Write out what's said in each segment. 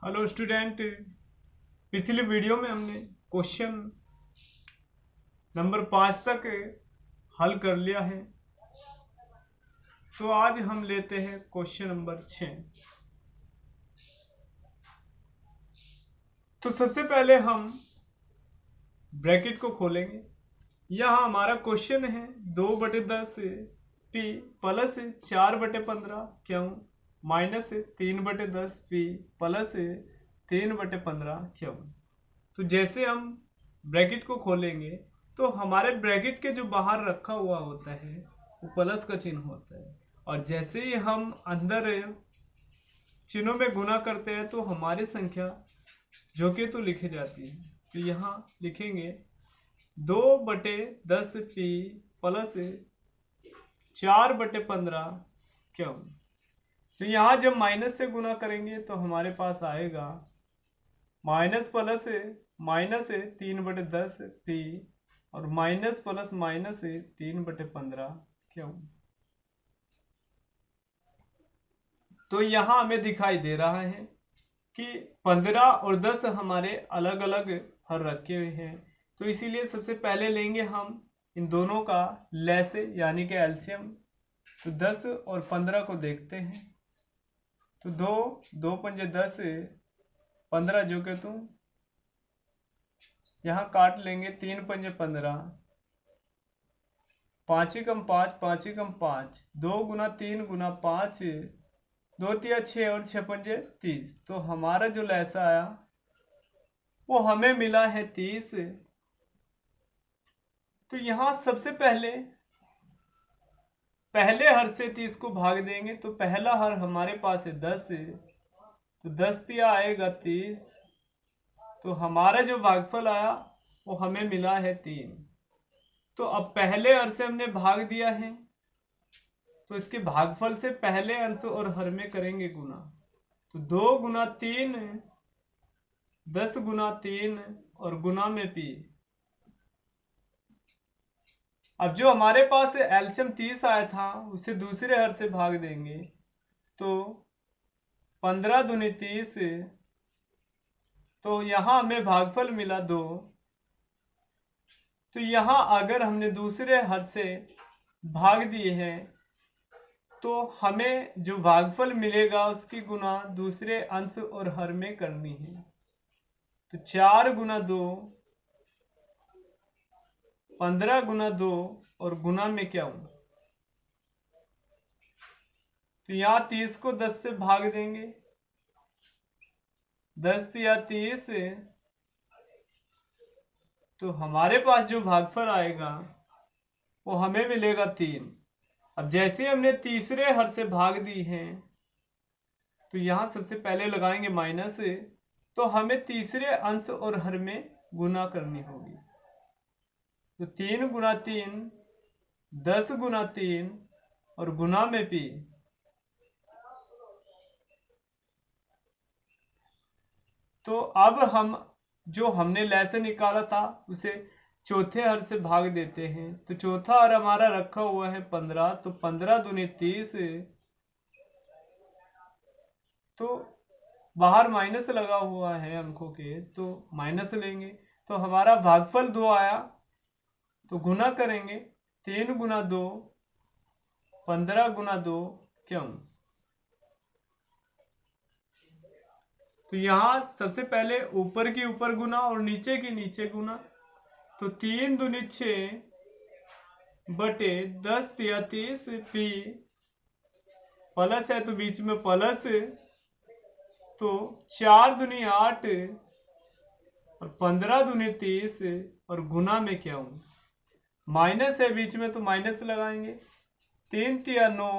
Hello student. पिछले video में हमने क्वेश्चन नंबर 5 तक हल कर लिया है। तो आज हम लेते हैं क्वेश्चन नंबर 6। तो सबसे पहले हम ब्रैकेट को खोलेंगे। यहाँ हमारा क्वेश्चन है 2/10 पी प्लस 4/15 क्यों माइनस 3/10 पी प्लस 3/15 क्यों। तो जैसे हम ब्रैकेट को खोलेंगे तो हमारे ब्रैकेट के जो बाहर रखा हुआ होता है वो प्लस का चिन्ह होता है, और जैसे ही हम अंदर चिन्हों में गुना करते हैं तो हमारी संख्या जो कि तो लिखी जाती है। तो यहाँ लिखेंगे 2/10 पी प्लस 4/15 क्यों। तो यहाँ जब माइनस से गुना करेंगे तो हमारे पास आएगा माइनस प्लस माइनस 3/10 पी और माइनस प्लस माइनस 3/15 क्यों। तो यहाँ हमें दिखाई दे रहा है कि 15 और 10 हमारे अलग अलग हर रखे हुए हैं। तो इसीलिए सबसे पहले लेंगे हम इन दोनों का लैस यानी कि एलसीएम। तो 10 और 15 को देखते हैं। तो 2 पंजे 10 15 जो कि तुम यहाँ काट लेंगे। 3 पंजे 15, 5 कम 5, 5 कम 5, 2 गुना 3 गुना 5, 2 तिया 6 और 6 पंजे 30। तो हमारा जो लैसा आया वो हमें मिला है 30। तो यहाँ सबसे पहले हर से 30 को भाग देंगे। तो पहला हर हमारे पास है 10, तो 10 तिया आएगा 30। तो हमारा जो भागफल आया वो हमें मिला है 3। तो अब पहले हर से हमने भाग दिया है तो इसके भागफल से पहले अंश और हर में करेंगे गुना। तो 2 गुना 3 10 गुना 3 और गुना में पी। अब जो हमारे पास एलसीएम 30 आया था उसे दूसरे हर से भाग देंगे। तो 15 दूनी 30। तो यहाँ हमें भागफल मिला 2। तो यहाँ अगर हमने दूसरे हर से भाग दिए हैं तो हमें जो भागफल मिलेगा उसकी गुना दूसरे अंश और हर में करनी है। तो 4 गुना 2 15 गुना 2 और गुना में क्या हूं। तो यहाँ 30 को 10 से भाग देंगे। 10 तिया 30। तो हमारे पास जो भागफल आएगा वो हमें मिलेगा 3। अब जैसे हमने तीसरे हर से भाग दी है तो यहाँ सबसे पहले लगाएंगे माइनस। तो हमें तीसरे अंश और हर में गुना करनी होगी। तो 3 गुना 3 10 गुना 3 और गुना में पी। तो अब हम जो हमने लैसे निकाला था उसे चौथे हर से भाग देते हैं। तो चौथा हर हमारा रखा हुआ है 15। तो 15 दूनी 30। तो बाहर माइनस लगा हुआ है अंकों के तो माइनस लेंगे। तो हमारा भागफल 2 आया। तो गुना करेंगे 3 गुना 2 15 गुना 2 क्यों। तो यहाँ सबसे पहले ऊपर की ऊपर गुना और नीचे की नीचे गुना। तो 3 दूनी 6 बटे 10 तिया 30 पी प्लस है तो बीच में प्लस। तो 4 दूनी 8 और 15 दूनी 30 और गुना में क्या हूं। माइनस है बीच में तो माइनस लगाएंगे। 3 तिया 9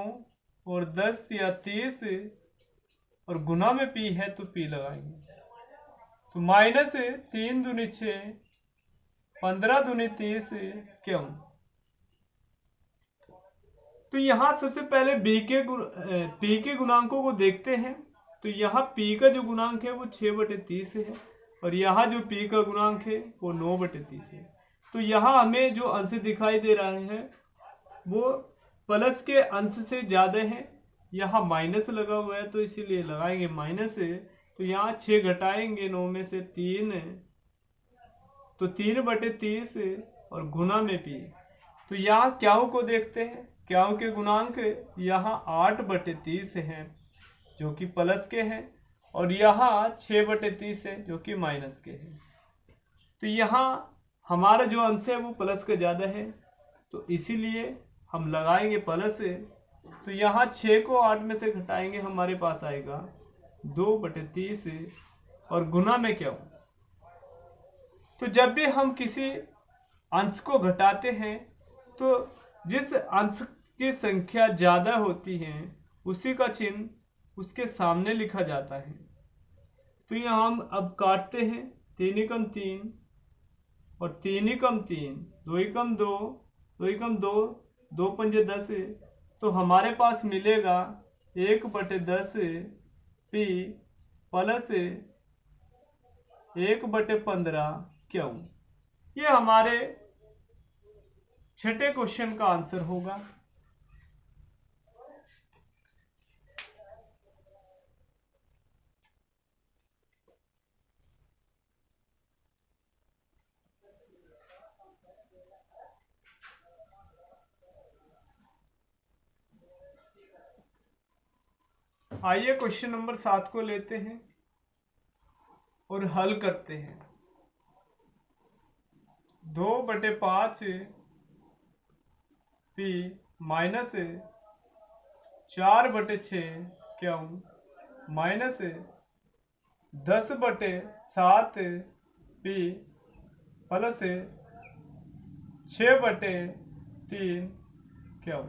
और 10 तिया 30 और गुना में पी है तो पी लगाएंगे। तो माइनस 3 दूनी 6 15 दूनी 30 क्यों। तो यहाँ सबसे पहले पी के गुणांकों को देखते हैं। तो यहाँ पी का जो गुणांक है वो 6/30 है और यहाँ जो पी का गुणांक है वो 9/30 है। तो यहाँ हमें जो अंश दिखाई दे रहा है वो प्लस के अंश से ज्यादा है। यहाँ माइनस लगा हुआ है तो इसीलिए लगाएंगे माइनस। तो यहाँ 6 घटाएंगे 9 में से 3, तो 3/30 और गुना में p। तो यहाँ क्याऊ को देखते हैं, क्याऊ के गुणांक यहाँ 8/30 हैं जो कि प्लस के हैं, और यहाँ 6/30 है जो कि माइनस के हैं। तो यहाँ हमारा जो अंश है वो प्लस का ज़्यादा है, तो इसीलिए हम लगाएंगे प्लस। तो यहाँ 6 को 8 में से घटाएंगे, हमारे पास आएगा 2/30 और गुना में क्या हो। तो जब भी हम किसी अंश को घटाते हैं तो जिस अंश की संख्या ज़्यादा होती है उसी का चिन्ह उसके सामने लिखा जाता है। तो यहाँ हम अब काटते हैं, 3 एकम 3 और 3 एकम 3, 2 एकम 2, 2 एकम 2, 2 पंजे 10, तो हमारे पास मिलेगा 1/10 p प्लस 1/15 क्यों। ये हमारे छठे क्वेश्चन का आंसर होगा। आइए क्वेश्चन नंबर 7 को लेते हैं और हल करते हैं। 2/5 p माइनस 4/6 क्यों माइनस 10/7 p प्लस 6/3 क्यों।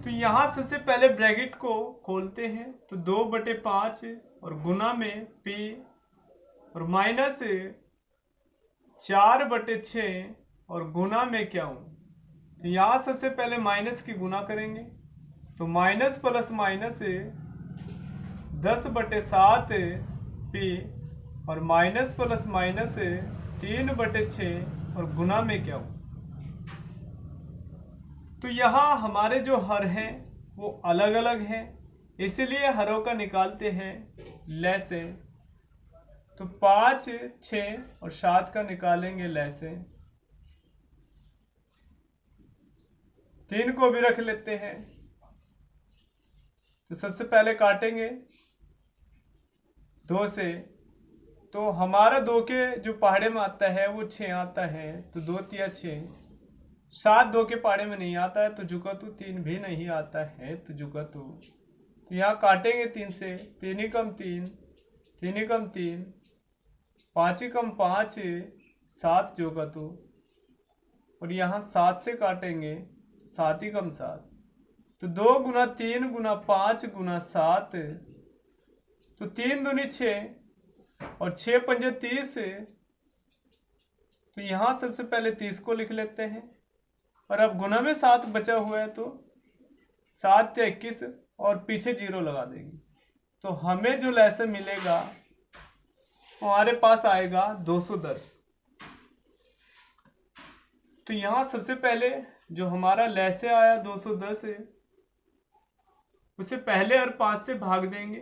तो यहाँ सबसे पहले ब्रैकेट को खोलते हैं, तो 2/5 और गुना में p और माइनस 4/6 और गुना में क्या हूं। तो यहाँ सबसे पहले माइनस की गुना करेंगे, तो माइनस प्लस माइनस 10/7 p और माइनस प्लस माइनस 3/6 और गुना में क्या हूं। तो यहाँ हमारे जो हर हैं वो अलग अलग हैं, इसलिए हरों का निकालते हैं लैसे। तो 5, 6 और 7 का निकालेंगे लैसे। 3 को भी रख लेते हैं। तो सबसे पहले काटेंगे 2 से, तो हमारा 2 के जो पहाड़े में आता है वो 6 आता है, तो 2 तिया 6। 7 2 के पहाड़े में नहीं आता है, तो जुगतु 3 भी नहीं आता है, तो जुगतु। तो यहाँ काटेंगे 3 से, 3 एकम 3, 3 एकम 3, 5 एकम 5, 7 जुगतु, और यहाँ 7 से काटेंगे 7 एकम 7। तो 2 गुना 3 गुना 5 गुना 7, तो 3 दूनी 6 और 6 पंजे 30। तो यहाँ सबसे पहले 30 को लिख लेते हैं, और अब गुना में 7 बचा हुआ है, तो 7 या 21 और पीछे 0 लगा देंगे। तो हमें जो लैसे मिलेगा हमारे पास आएगा 210। तो यहाँ सबसे पहले जो हमारा लैसे आया 210 है, उसे पहले और 5 से भाग देंगे।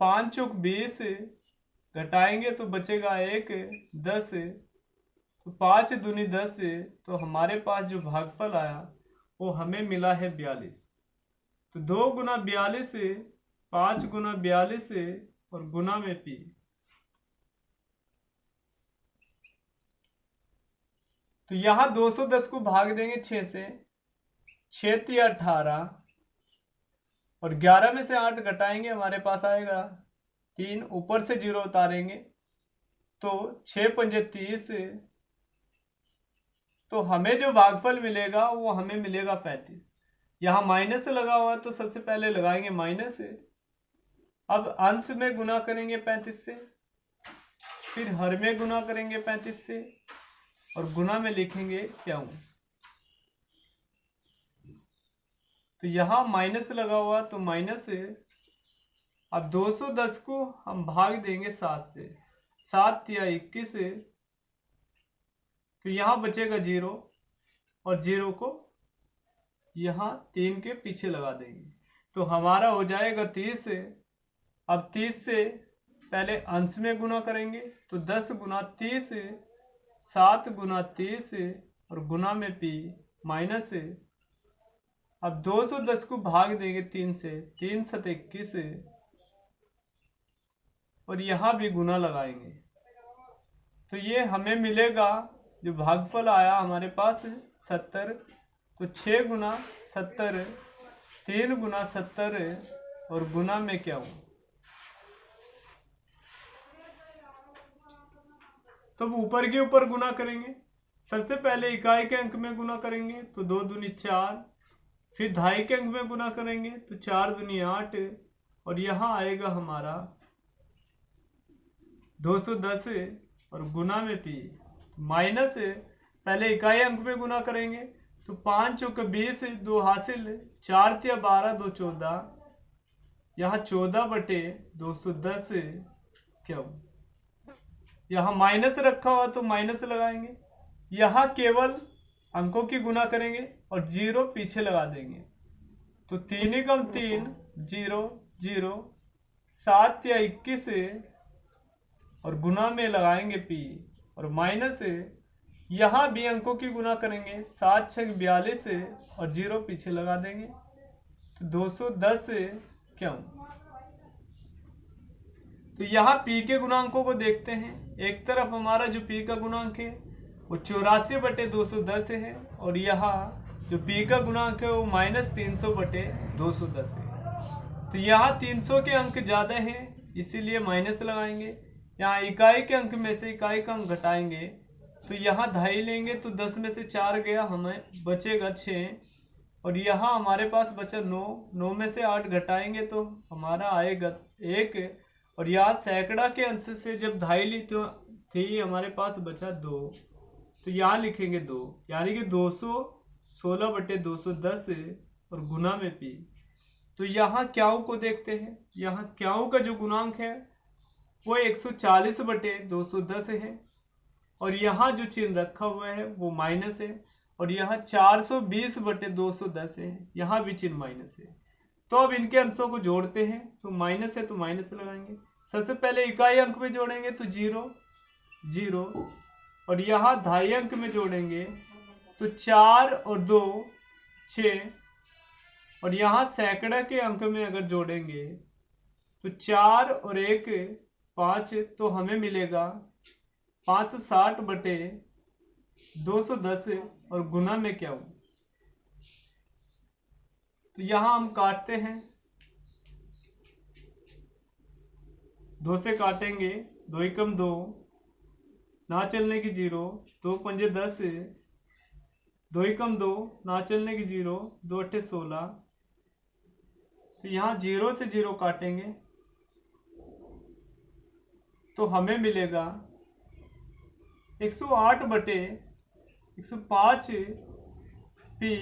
5 चौक 20 घटाएंगे तो बचेगा 1, 10। तो 5 दूनी 10, तो हमारे पास जो भागफल आया वो हमें मिला है 42। तो 2 गुना 42, 5 गुना 42 और गुना में p। तो यहाँ 210 को भाग देंगे 6 से, 6 तिया 18 और 11 में से 8 घटाएंगे, हमारे पास आएगा 3, ऊपर से 0 उतारेंगे तो 6 पंजे 30। तो हमें जो भागफल मिलेगा वो हमें मिलेगा 35। यहाँ माइनस लगा हुआ है, तो सबसे पहले लगाएंगे माइनस। अब अंश में गुना करेंगे 35 से, फिर हर में गुना करेंगे 35 से, और गुना में लिखेंगे क्यों। तो यहाँ माइनस लगा हुआ, तो माइनस। अब 210 को हम भाग देंगे 7 से, 7 या 21, तो यहाँ बचेगा 0 और 0 को यहाँ 3 के पीछे लगा देंगे। तो हमारा हो जाएगा 30। अब 30 से पहले अंश में गुना करेंगे तो 10 गुना 30, 7 गुना 30 और गुना में पी माइनस। अब 210 को भाग देंगे 3 से, 3 7 21 और यहाँ भी गुना लगाएंगे तो ये हमें मिलेगा जो भागफल आया हमारे पास 70। तो 6 गुना 70, 3 गुना 70 और गुना में क्या हो। तो ऊपर के ऊपर गुना करेंगे। सबसे पहले इकाई के अंक में गुना करेंगे तो 2 दूनी 4, फिर दहाई के अंक में गुना करेंगे तो 4 दूनी 8 और यहाँ आएगा हमारा 210 और गुना में पी माइनस। पहले इकाई अंक में गुना करेंगे तो 5 चौके 20, 2 हासिल, 4 तिया 12, 2 14, यहाँ 14 बटे 210 क्या। यहाँ माइनस रखा हुआ तो माइनस लगाएंगे। यहाँ केवल अंकों की गुना करेंगे और 0 पीछे लगा देंगे तो 3 एकम 3, 0 0, 7 या 21 और गुना में लगाएंगे पी और माइनस। यहाँ भी अंकों की गुना करेंगे 7 6 42 और 0 पीछे लगा देंगे तो 210 क्यों। तो यहाँ पी के गुणांकों को देखते हैं। एक तरफ हमारा जो पी का गुणांक है वो 84 बटे 210 है और यहाँ जो पी का गुणांक है वो -300 बटे 210 है। तो यहाँ 300 के अंक ज्यादा हैं इसीलिए माइनस लगाएंगे। यहाँ इकाई के अंक में से इकाई का अंक घटाएंगे तो यहाँ दहाई लेंगे तो 10 में से 4 गया, हमें बचेगा 6 और यहाँ हमारे पास बचा 9, 9 में से 8 घटाएंगे तो हमारा आएगा 1 और यहाँ सैकड़ा के अंश से जब दहाई ली तो थी हमारे पास बचा 2 तो यहाँ लिखेंगे 2 यानी कि 216 बटे 210 और गुना में पी। तो यहाँ क्याऊ को देखते हैं। यहाँ क्याऊ का जो गुणांक है वो 140 बटे 210 है और यहाँ जो चिन्ह रखा हुआ है वो माइनस है और यहाँ 420 बटे 210 है, यहाँ भी चिन्ह माइनस है। तो अब इनके अंशों को जोड़ते हैं तो माइनस है तो माइनस लगाएंगे। सबसे पहले इकाई अंक में जोड़ेंगे तो 0 0 और यहाँ दहाई अंक में जोड़ेंगे तो 4 और 2 6 और यहाँ सैकड़ा के अंक में अगर जोड़ेंगे तो 4 और 1 5 तो हमें मिलेगा 560 बटे 210 और गुना में क्या हो। तो यहाँ हम काटते हैं, 2 से काटेंगे, 2 एकम 2, ना चलने की 0, 2 पंजे 10, 2 एकम 2, ना चलने की 0, 2 अट्ठे 16। तो यहाँ 0 से 0 काटेंगे तो हमें मिलेगा 108 बटे 105 पी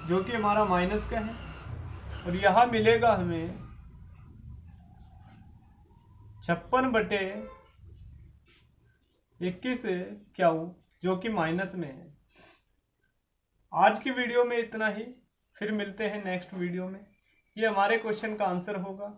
जो कि हमारा माइनस का है और यहाँ मिलेगा हमें 56 बटे 21 क्याऊ जो कि माइनस में है। आज की वीडियो में इतना ही, फिर मिलते हैं नेक्स्ट वीडियो में। ये हमारे क्वेश्चन का आंसर होगा।